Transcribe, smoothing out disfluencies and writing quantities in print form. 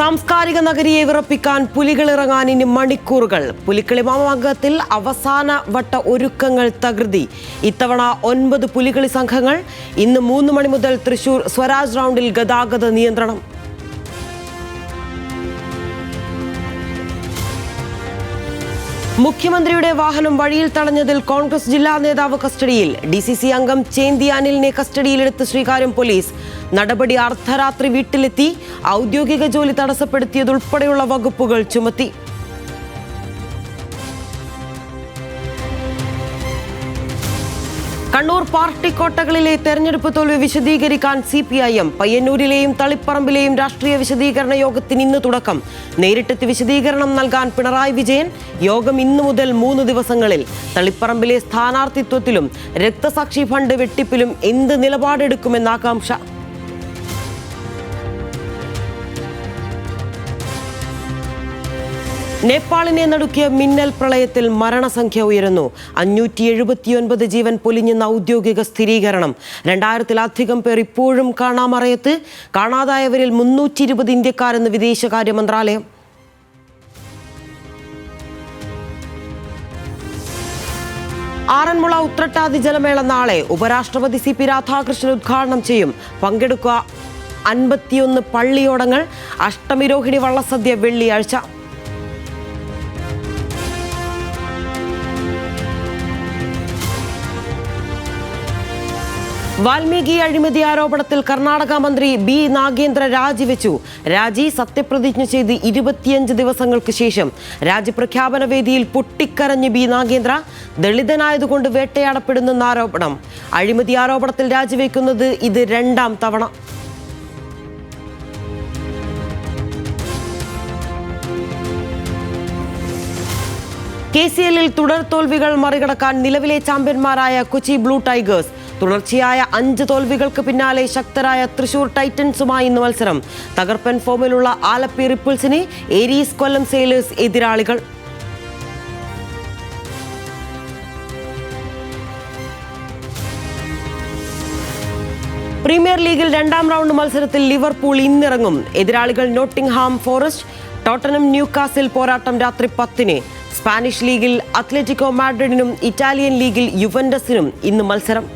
സാംസ്കാരിക നഗരിയെ വിറപ്പിക്കാൻ പുലികളിറങ്ങാൻ ഇനി മണിക്കൂറുകൾ. പുലിക്കളി മാമാങ്കത്തിൽ അവസാന വട്ട ഒരുക്കങ്ങൾ തകൃതി. ഇത്തവണ 9 പുലികളി സംഘങ്ങൾ. ഇന്ന് 3 മണി മുതൽ തൃശൂർ സ്വരാജ് റൗണ്ടിൽ ഗതാഗത നിയന്ത്രണം. മുഖ്യമന്ത്രിയുടെ വാഹനം വഴിയിൽ തടഞ്ഞതിൽ കോൺഗ്രസ് ജില്ലാ നേതാവ് കസ്റ്റഡിയിൽ. DCC അംഗം ചേന്തി അനിലിനെ കസ്റ്റഡിയിലെടുത്ത് ശ്രീകാര്യം പോലീസ്. നടപടി അർദ്ധരാത്രി വീട്ടിലെത്തി. ഔദ്യോഗിക ജോലി തടസ്സപ്പെടുത്തിയതുൾപ്പെടെയുള്ള വകുപ്പുകൾ ചുമത്തി. കണ്ണൂർ പാർട്ടി കോട്ടകളിലെ തെരഞ്ഞെടുപ്പ് തോൽവി വിശദീകരിക്കാൻ CPIM. പയ്യന്നൂരിലെയും തളിപ്പറമ്പിലെയും രാഷ്ട്രീയ വിശദീകരണ യോഗത്തിന് ഇന്ന് തുടക്കം. നേരിട്ടെത്തി വിശദീകരണം നൽകാൻ പിണറായി വിജയൻ. യോഗം ഇന്നു മുതൽ 3 ദിവസങ്ങളിൽ. തളിപ്പറമ്പിലെ സ്ഥാനാർത്ഥിത്വത്തിലും രക്തസാക്ഷി ഫണ്ട് വെട്ടിപ്പിലും എന്ത് നിലപാടെടുക്കുമെന്ന ആകാംക്ഷ. നേപ്പാളിനെ നടുക്കിയ മിന്നൽ പ്രളയത്തിൽ മരണസംഖ്യ ഉയരുന്നു. 579 ജീവൻ പൊലിഞ്ഞെന്ന ഔദ്യോഗിക സ്ഥിരീകരണം. 2000-ലധികം പേർ ഇപ്പോഴും കാണാമറയത്ത്. കാണാതായവരിൽ 320 ഇന്ത്യക്കാരെന്ന് വിദേശകാര്യ മന്ത്രാലയം. ആറന്മുള ഉത്രട്ടാതി ജലമേള നാളെ. ഉപരാഷ്ട്രപതി CP രാധാകൃഷ്ണൻ ഉദ്ഘാടനം ചെയ്യും. പങ്കെടുക്കുക 51 പള്ളിയോടങ്ങൾ. അഷ്ടമിരോഹിണി വള്ളസദ്യ വെള്ളിയാഴ്ച. വാൽമീകി അഴിമതി ആരോപണത്തിൽ കർണാടക മന്ത്രി B. നാഗേന്ദ്ര രാജിവെച്ചു. രാജി സത്യപ്രതിജ്ഞ ചെയ്ത് 25 ദിവസങ്ങൾക്ക് ശേഷം. രാജിപ്രഖ്യാപന വേദിയിൽ പൊട്ടിക്കരഞ്ഞ് B. നാഗേന്ദ്ര. ദളിതനായതുകൊണ്ട് വേട്ടയാടപ്പെടുന്നെന്ന ആരോപണം. അഴിമതി ആരോപണത്തിൽ രാജിവെക്കുന്നത് ഇത് 2ാം തവണ. KCL-ൽ തുടർ തോൽവികൾ മറികടക്കാൻ നിലവിലെ ചാമ്പ്യന്മാരായ കൊച്ചി ബ്ലൂ ടൈഗേഴ്സ്. തുടർച്ചയായ 5 തോൽവികൾക്ക് പിന്നാലെ ശക്തരായ തൃശൂർ ടൈറ്റൻസുമായി ഇന്ന് മത്സരം. തകർപ്പൻ ഫോമിലുള്ള ആലപ്പി റിപ്പിൾസിന് ഏരീസ് കൊല്ലം സെയിലേഴ്സ് എതിരാളികൾ. പ്രീമിയർ ലീഗിൽ 2ാം റൗണ്ട് മത്സരത്തിൽ ലിവർപൂൾ ഇന്നിറങ്ങും. എതിരാളികൾ നോട്ടിംഗ്ഹാം ഫോറസ്റ്റ്. ടോട്ടനം ന്യൂകാസിൽ പോരാട്ടം രാത്രി 10-ന്. സ്പാനിഷ് ലീഗിൽ അത്ലറ്റിക്കോ മാഡ്രിഡിനും ഇറ്റാലിയൻ ലീഗിൽ യുവന്റസിനും ഇന്ന് മത്സരം.